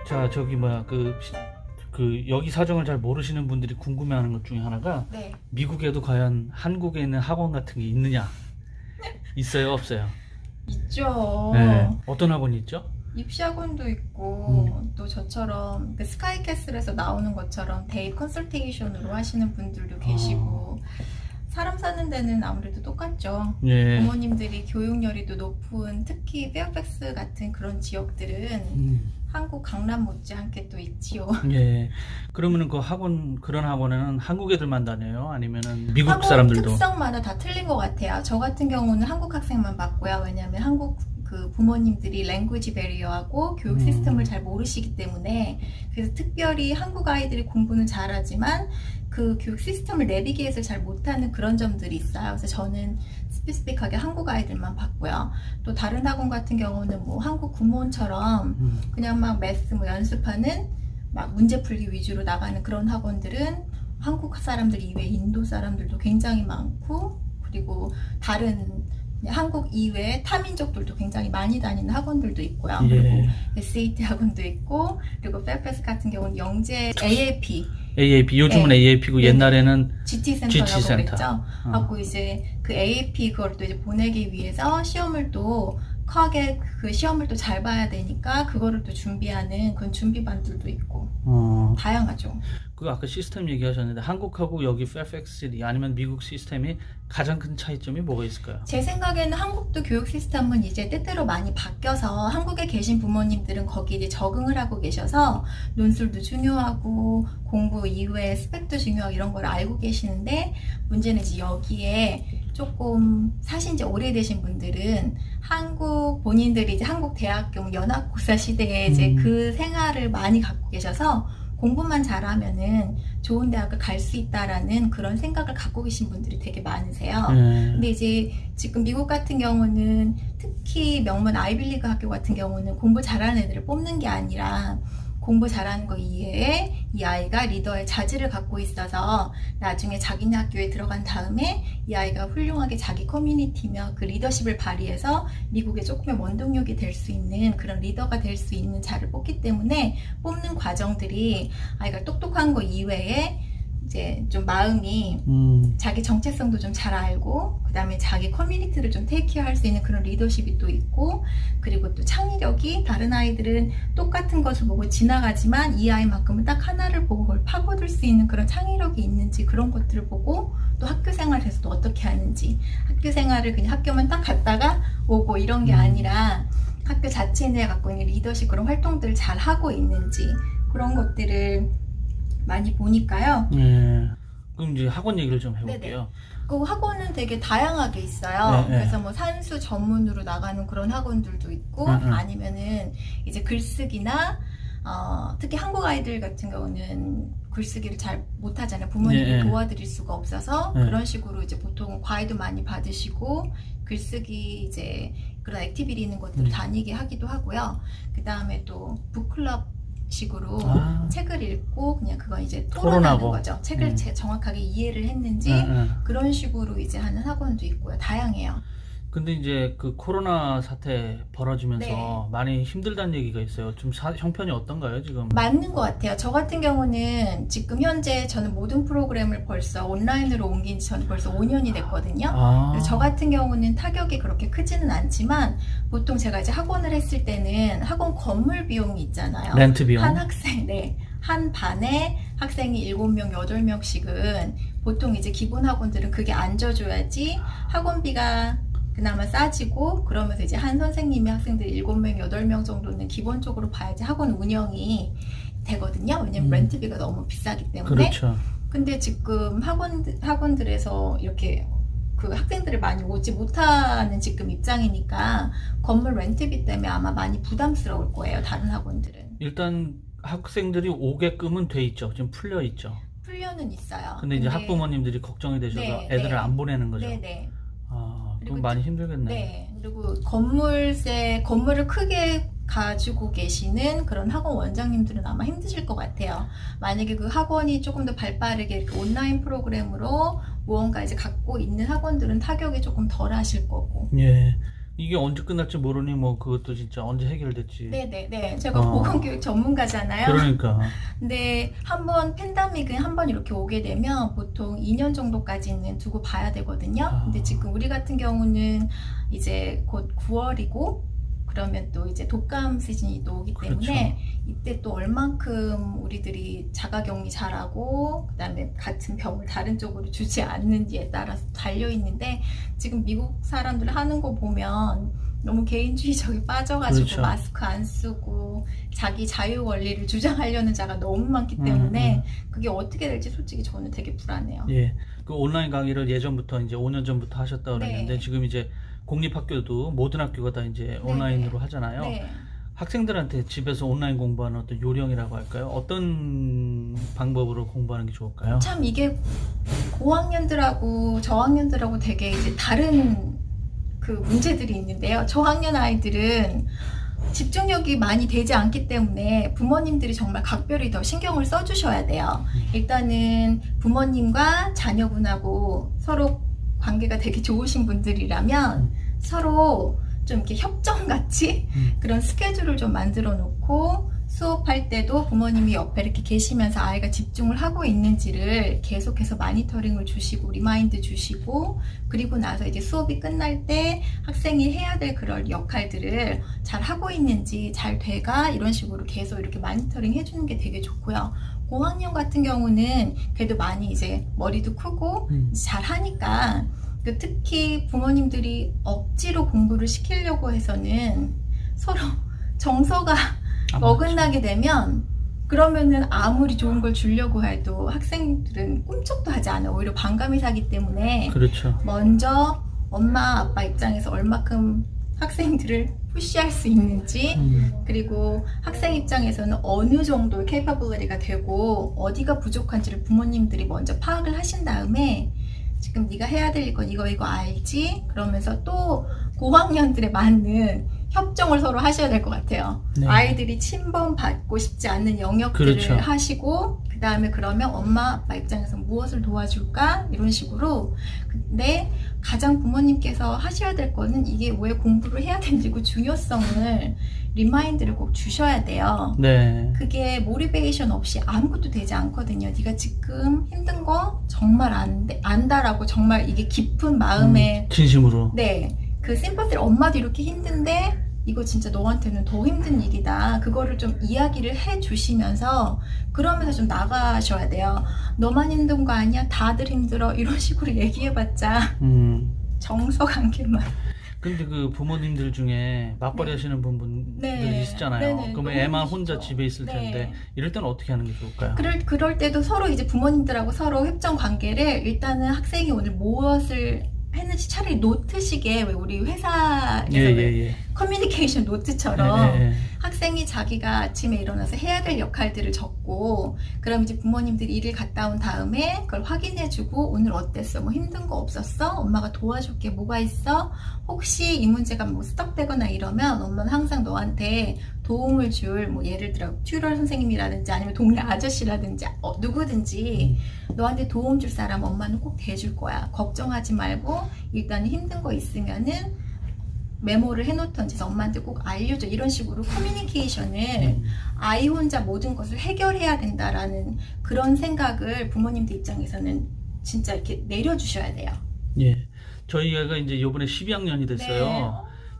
자, 저기 뭐야 그 여기 사정을 잘 모르시는 분들이 궁금해하는 것 중에 하나가 네. 미국에도 과연 한국에 있는 학원 같은 게 있느냐? 있어요, 없어요? 있죠. 네. 어떤 학원이 있죠? 입시학원도 있고 또 저처럼 그 스카이캐슬에서 나오는 것처럼 데이 컨설테이션으로 하시는 분들도 계시고 사람 사는 데는 아무래도 똑같죠. 예. 부모님들이 교육열의도 높은 특히 페어팩스 같은 그런 지역들은 한국 강남 못지않게 또 있지요. 예. 그러면은 그 학원 그런 학원에는 한국 애들만 다녀요? 아니면은 미국 학원 사람들도? 특성마다 다 틀린 것 같아요. 저 같은 경우는 한국 학생만 받고요. 왜냐하면 한국 그 부모님들이 랭귀지 베리어하고 교육 시스템을 잘 모르시기 때문에 그래서 특별히 한국 아이들이 공부는 잘하지만 그 교육 시스템을 내비게이트를 잘 못하는 그런 점들이 있어요. 그래서 저는 스페시픽하게 한국 아이들만 받고요. 또 다른 학원 같은 경우는 뭐 한국 구몬처럼 그냥 막 매스 뭐 연습하는 막 문제 풀기 위주로 나가는 그런 학원들은 한국 사람들 이외에 인도 사람들도 굉장히 많고 그리고 다른 한국 이외에 타민족들도 굉장히 많이 다니는 학원들도 있고요. 예. 그리고 SAT 학원도 있고 그리고 페어팩스 같은 경우는 영재 AAP 요즘은 네. AAP고 네. 옛날에는 GT 센터라고 GT 센터. 그랬죠. 하고 이제 그 AAP 그걸 또 이제 보내기 위해서 시험을 또 크게 그 시험을 또 잘 봐야 되니까 그거를 또 준비하는 그런 준비반들도 있고 다양하죠. 그 아까 시스템 얘기하셨는데 한국하고 여기 페어팩스 아니면 미국 시스템이 가장 큰 차이점이 뭐가 있을까요? 제 생각에는 한국도 교육 시스템은 이제 때때로 많이 바뀌어서 한국에 계신 부모님들은 거기에 이제 적응을 하고 계셔서 논술도 중요하고 공부 이외에 스펙도 중요하고 이런 걸 알고 계시는데 문제는 이제 여기에 조금 사신 지 오래되신 분들은 한국 본인들이 이제 한국 대학교 뭐 연합고사 시대에 이제 그 생활을 많이 갖고 계셔서 공부만 잘하면은 좋은 대학을 갈 수 있다라는 그런 생각을 갖고 계신 분들이 되게 많으세요. 근데 이제 지금 미국 같은 경우는 특히 명문 아이빌리그 학교 같은 경우는 공부 잘하는 애들을 뽑는 게 아니라 공부 잘하는 거 이외에 이 아이가 리더의 자질을 갖고 있어서 나중에 자기네 학교에 들어간 다음에 이 아이가 훌륭하게 자기 커뮤니티며 그 리더십을 발휘해서 미국의 조금의 원동력이 될 수 있는 그런 리더가 될 수 있는 자를 뽑기 때문에 뽑는 과정들이 아이가 똑똑한 거 이외에 이제 좀 마음이 자기 정체성도 좀 잘 알고 그 다음에 자기 커뮤니티를 좀 테이크케어 할 수 있는 그런 리더십이 또 있고 그리고 또 창의력이 다른 아이들은 똑같은 것을 보고 지나가지만 이 아이만큼은 딱 하나를 보고 그걸 파고들 수 있는 그런 창의력이 있는지 그런 것들을 보고 또 학교 생활에서 또 어떻게 하는지 학교 생활을 그냥 학교만 딱 갔다가 오고 이런 게 아니라 학교 자체 내에 갖고 있는 리더십 그런 활동들을 잘 하고 있는지 그런 것들을 많이 보니까요. 네. 그럼 이제 학원 얘기를 좀 해볼게요. 그 학원은 되게 다양하게 있어요. 네. 그래서 뭐 산수 전문으로 나가는 그런 학원들도 있고 아니면은 이제 글쓰기나 특히 한국 아이들 같은 경우는 글쓰기를 잘 못하잖아요. 부모님이 도와드릴 수가 없어서 그런 식으로 이제 보통 과외도 많이 받으시고 글쓰기 이제 그런 액티비티 있는 것들을 다니게 하기도 하고요. 그 다음에 또 북클럽 식으로 책을 읽고 그냥 그건 이제 토론하는 거죠. 책을 정확하게 이해를 했는지 그런 식으로 이제 하는 학원도 있고요. 다양해요. 근데 이제 그 코로나 사태 벌어지면서 많이 힘들다는 얘기가 있어요. 좀 형편이 어떤가요 지금? 맞는 것 같아요. 저 같은 경우는 지금 현재 저는 모든 프로그램을 벌써 온라인으로 옮긴 지 저는 벌써 5년이 됐거든요. 그래서 저 같은 경우는 타격이 그렇게 크지는 않지만 보통 제가 이제 학원을 했을 때는 학원 건물 비용이 있잖아요. 렌트 비용. 한 학생, 한 반에 학생이 7명, 8명씩은 보통 이제 기본 학원들은 그게 앉아줘야지 학원비가 그나마 싸지고 그러면서 이제 한 선생님이 학생들이 7명, 8명 정도는 기본적으로 봐야지 학원 운영이 되거든요. 왜냐면 렌트비가 너무 비싸기 때문에. 그렇죠. 근데 지금 학원들에서 이렇게 그 학생들을 많이 오지 못하는 지금 입장이니까 건물 렌트비 때문에 아마 많이 부담스러울 거예요. 다른 학원들은. 일단 학생들이 오게끔은 돼 있죠. 지금 풀려 있죠. 풀려는 있어요. 근데 이제 학부모님들이 걱정이 되셔서 애들을 안 보내는 거죠. 네네. 그럼 많이 힘들겠네. 네. 그리고 건물을 크게 가지고 계시는 그런 학원 원장님들은 아마 힘드실 것 같아요. 만약에 그 학원이 조금 더 발빠르게 이렇게 온라인 프로그램으로 무언가 이제 갖고 있는 학원들은 타격이 조금 덜 하실 거고. 예. 이게 언제 끝날지 모르니 뭐 그것도 진짜 언제 해결될지. 네네네. 제가 어. 보건교육 전문가잖아요. 그러니까. 근데 한번 팬데믹이 한번 이렇게 오게 되면 보통 2년 정도까지는 두고 봐야 되거든요. 아. 근데 지금 우리 같은 경우는 이제 곧 9월이고 그러면 또 이제 독감 시즌이 또 오기 때문에 그렇죠. 이때 또 얼만큼 우리들이 자가격리 잘하고 그다음에 같은 병을 다른 쪽으로 주지 않는지에 따라서 달려 있는데 지금 미국 사람들 하는 거 보면 너무 개인주의적이 빠져가지고 그렇죠. 마스크 안 쓰고 자기 자유 권리를 주장하려는 자가 너무 많기 때문에 그게 어떻게 될지 솔직히 저는 되게 불안해요. 예. 그 온라인 강의를 예전부터 이제 5년 전부터 하셨다고 그랬는데 네. 지금 이제 공립학교도 모든 학교가 다 이제 온라인으로 하잖아요. 네. 학생들한테 집에서 온라인 공부하는 어떤 요령이라고 할까요? 어떤 방법으로 공부하는 게 좋을까요? 참 이게 고학년들하고 저학년들하고 되게 이제 다른 그 문제들이 있는데요. 저학년 아이들은 집중력이 많이 되지 않기 때문에 부모님들이 정말 각별히 더 신경을 써주셔야 돼요. 일단은 부모님과 자녀분하고 서로 관계가 되게 좋으신 분들이라면 서로 좀 이렇게 협정같이 그런 스케줄을 좀 만들어 놓고 수업할 때도 부모님이 옆에 이렇게 계시면서 아이가 집중을 하고 있는지를 계속해서 마니터링을 주시고 리마인드 주시고 그리고 나서 이제 수업이 끝날 때 학생이 해야 될 그런 역할들을 잘 하고 있는지 잘 돼가 이런 식으로 계속 이렇게 마니터링 해주는 게 되게 좋고요. 고학년 같은 경우는 그래도 많이 이제 머리도 크고 잘 하니까 특히 부모님들이 억지로 공부를 시키려고 해서는 서로 정서가 어긋나게 되면 그러면은 아무리 좋은 걸 주려고 해도 학생들은 꿈쩍도 하지 않아요. 오히려 반감이 사기 때문에 그렇죠. 먼저 엄마 아빠 입장에서 얼마큼 학생들을 푸시할 수 있는지 그리고 학생 입장에서는 어느 정도의 capability가 되고 어디가 부족한지를 부모님들이 먼저 파악을 하신 다음에 지금 네가 해야 될 건 이거 알지? 그러면서 또 고학년들에 맞는 협정을 서로 하셔야 될 것 같아요. 네. 아이들이 침범받고 싶지 않는 영역들을 그렇죠. 하시고 그 다음에 그러면 엄마 아빠 입장에서 무엇을 도와줄까? 이런 식으로. 근데 가장 부모님께서 하셔야 될 거는 이게 왜 공부를 해야 되는지 그 중요성을 리마인드를 꼭 주셔야 돼요. 네. 그게 모티베이션 없이 아무것도 되지 않거든요. 네가 지금 힘든 거 정말 안다라고 정말 이게 깊은 마음에 진심으로. 네, 그 심퍼티를 엄마도 이렇게 힘든데 이거 진짜 너한테는 더 힘든 일이다. 그거를 좀 이야기를 해주시면서 그러면서 좀 나가셔야 돼요. 너만 힘든 거 아니야? 다들 힘들어. 이런 식으로 얘기해봤자 정서 관계만. 근데 그 부모님들 중에 맞벌이 하시는 분들 네. 있잖아요. 네네. 그러면 너무 애만 계시죠. 혼자 집에 있을 네. 텐데 이럴 때는 어떻게 하는 게 좋을까요? 그럴 때도 서로 이제 부모님들하고 서로 협정 관계를 일단은 학생이 오늘 무엇을 했는지 차라리 노트식에 왜 우리 회사에서 왜 커뮤니케이션 노트처럼 학생이 자기가 아침에 일어나서 해야 될 역할들을 적고 그럼 이제 부모님들이 일을 갔다 온 다음에 그걸 확인해주고 오늘 어땠어? 뭐 힘든 거 없었어? 엄마가 도와줄게 뭐가 있어? 혹시 이 문제가 뭐 스톱되거나 이러면 엄마는 항상 너한테 도움을 줄 뭐 예를 들어 튜터 선생님이라든지 아니면 동네 아저씨라든지 누구든지 너한테 도움 줄 사람 엄마는 꼭 대줄 거야. 걱정하지 말고 일단 힘든 거 있으면은 메모를 해놓던지 엄마한테 꼭 알려줘. 이런 식으로 커뮤니케이션을 아이 혼자 모든 것을 해결해야 된다라는 그런 생각을 부모님들 입장에서는 진짜 이렇게 내려주셔야 돼요. 예. 저희 애가 이제 이번에 12학년이 됐어요.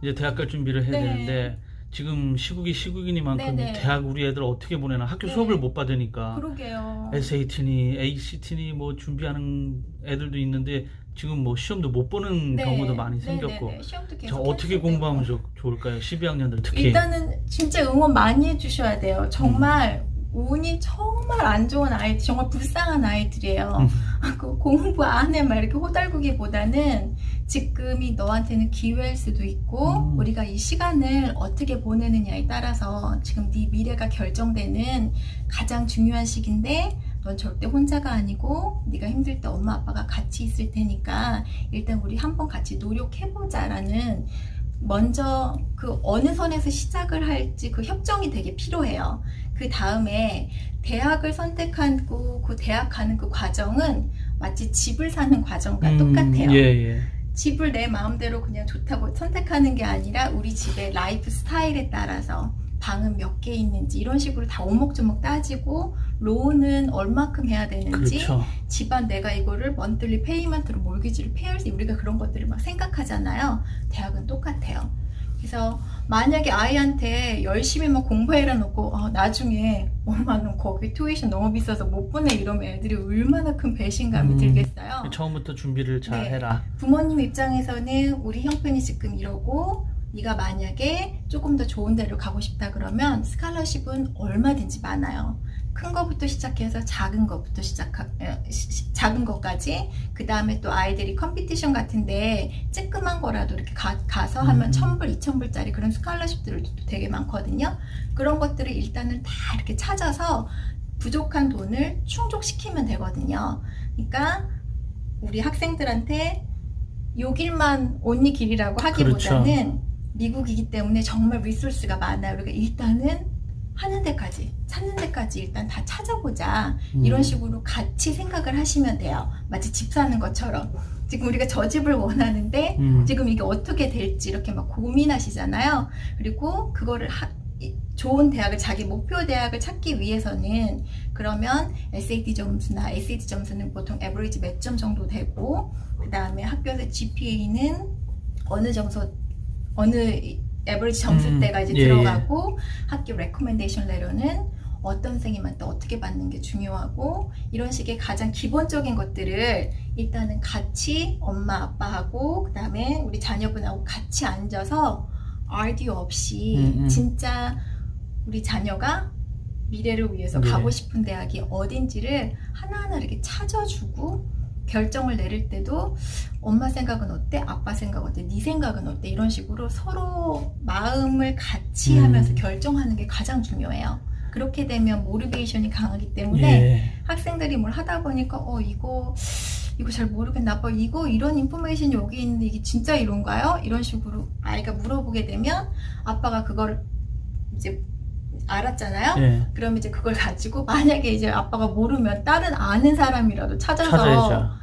네. 이제 대학 갈 준비를 해야 네. 되는데 지금 시국이니만큼 네네. 대학 우리 애들 어떻게 보내나 학교 네. 수업을 못 받으니까 그러게요. SAT니 ACT니 뭐 준비하는 애들도 있는데 지금 뭐 시험도 못 보는 경우도 많이 생겼고 시험도 계속 저 어떻게 캔슬되고. 공부하면 좋을까요? 12학년들 특히. 일단은 진짜 응원 많이 해주셔야 돼요. 정말 운이 정말 안 좋은 아이들, 정말 불쌍한 아이들이에요. 그 공부 안 해 막 이렇게 호달구기보다는 지금이 너한테는 기회일 수도 있고 우리가 이 시간을 어떻게 보내느냐에 따라서 지금 네 미래가 결정되는 가장 중요한 시기인데 넌 절대 혼자가 아니고 네가 힘들 때 엄마 아빠가 같이 있을 테니까 일단 우리 한번 같이 노력해보자라는 먼저 그 어느 선에서 시작을 할지 그 협정이 되게 필요해요. 그 다음에 대학을 선택하고 그 대학 가는 그 과정은 마치 집을 사는 과정과 똑같아요. 예. 집을 내 마음대로 그냥 좋다고 선택하는 게 아니라 우리 집의 라이프 스타일에 따라서 방은 몇 개 있는지 이런 식으로 다 오목조목 따지고 론은 얼마큼 해야 되는지 그렇죠. 집안 내가 이거를 먼틀리 페이먼트로 몰기지를 페어할지 우리가 그런 것들을 막 생각하잖아요. 대학은 똑같아요. 그래서 만약에 아이한테 열심히 막 공부해라 놓고 나중에 엄마는 거기 튜이션 너무 비싸서 못 보내 이러면 애들이 얼마나 큰 배신감이 들겠어요. 처음부터 준비를 잘 네. 해라. 부모님 입장에서는 우리 형편이 지금 이러고 네가 만약에 조금 더 좋은 데로 가고 싶다 그러면 스칼러십은 얼마든지 많아요. 큰 거부터 시작해서 작은 거부터 작은 것까지 그 다음에 또 아이들이 컴피티션 같은데 쬐끄만 거라도 이렇게 가서 하면 1,000불, 2,000불짜리 그런 스칼러십들도 되게 많거든요. 그런 것들을 일단은 다 이렇게 찾아서 부족한 돈을 충족시키면 되거든요. 그러니까 우리 학생들한테 요 길만 온니 길이라고 하기보다는 그렇죠. 미국이기 때문에 정말 리소스가 많아요. 그러니까 일단은 하는 데까지, 찾는 데까지 일단 다 찾아보자. 이런 식으로 같이 생각을 하시면 돼요. 마치 집 사는 것처럼. 지금 우리가 저 집을 원하는데 지금 이게 어떻게 될지 이렇게 막 고민하시잖아요. 그리고 그거를 좋은 대학을, 자기 목표 대학을 찾기 위해서는 그러면 SAT 점수나 SAT 점수는 보통 에버리지 몇 점 정도 되고 그 다음에 학교에서 GPA는 어느 에버리지 점수대가 이제 들어가고 학교 레코멘데이션 레터는 어떤 선생님한테 어떻게 받는 게 중요하고 이런 식의 가장 기본적인 것들을 일단은 같이 엄마 아빠하고 그 다음에 우리 자녀분하고 같이 앉아서 아이디어 없이 진짜 우리 자녀가 미래를 위해서 가고 싶은 대학이 어딘지를 하나하나 이렇게 찾아주고 결정을 내릴 때도 엄마 생각은 어때? 아빠 생각은 어때? 네 생각은 어때? 이런 식으로 서로 마음을 같이 하면서 결정하는 게 가장 중요해요. 그렇게 되면 모티베이션이 강하기 때문에 학생들이 뭘 하다 보니까 이거 잘 모르겠나 아빠 이런 인포메이션이 여기 있는데 이게 진짜 이런가요? 이런 식으로 아이가 물어보게 되면 아빠가 그걸 이제 알았잖아요. 그럼 이제 그걸 가지고 만약에 이제 아빠가 모르면 다른 아는 사람이라도 찾아서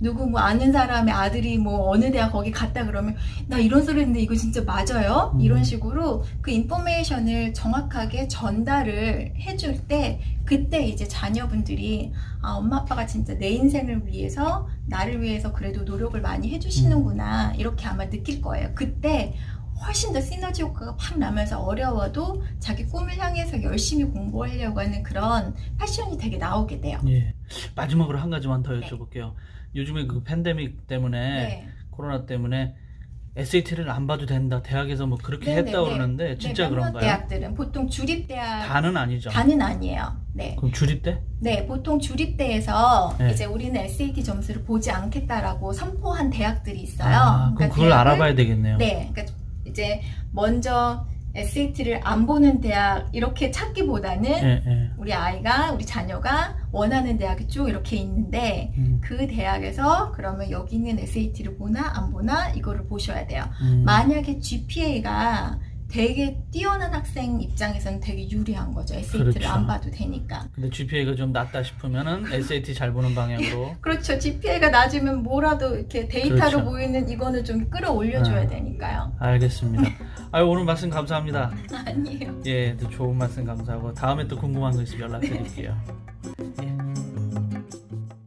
누구 뭐 아는 사람의 아들이 뭐 어느 대학 거기 갔다 그러면 나 이런 소리 했는데 이거 진짜 맞아요? 이런 식으로 그 인포메이션을 정확하게 전달을 해줄 때 그때 이제 자녀분들이 엄마 아빠가 진짜 내 인생을 위해서 나를 위해서 그래도 노력을 많이 해주시는구나 이렇게 아마 느낄 거예요. 그때 훨씬 더 시너지 효과가 팍 나면서 어려워도 자기 꿈을 향해서 열심히 공부하려고 하는 그런 패션이 되게 나오게 돼요. 마지막으로 한 가지만 더 여쭤볼게요. 요즘에 그 팬데믹 때문에 코로나 때문에 SAT를 안 봐도 된다. 대학에서 뭐 그렇게 했다고 그러는데 진짜 그런가요? 대학들은 보통 주립대학 다는 아니죠. 다는 아니에요. 그럼 주립대? 네, 보통 주립대에서 이제 우리는 SAT 점수를 보지 않겠다라고 선포한 대학들이 있어요. 그럼 그걸 알아봐야 되겠네요. 네, 그러니까 이제 먼저 SAT를 안 보는 대학 이렇게 찾기보다는 우리 아이가 우리 자녀가 원하는 대학이 쭉 이렇게 있는데 그 대학에서 그러면 여기 있는 SAT를 보나 안 보나 이거를 보셔야 돼요. 만약에 GPA가 되게 뛰어난 학생 입장에서는 되게 유리한 거죠. SAT를 그렇죠. 안 봐도 되니까. 근데 GPA가 좀 낮다 싶으면은 SAT 잘 보는 방향으로. 그렇죠. GPA가 낮으면 뭐라도 이렇게 데이터로 그렇죠. 보이는 이거는 좀 끌어올려줘야 되니까요. 알겠습니다. 오늘 말씀 감사합니다. 아니에요. 또 좋은 말씀 감사하고 다음에 또 궁금한 거 있으면 연락드릴게요.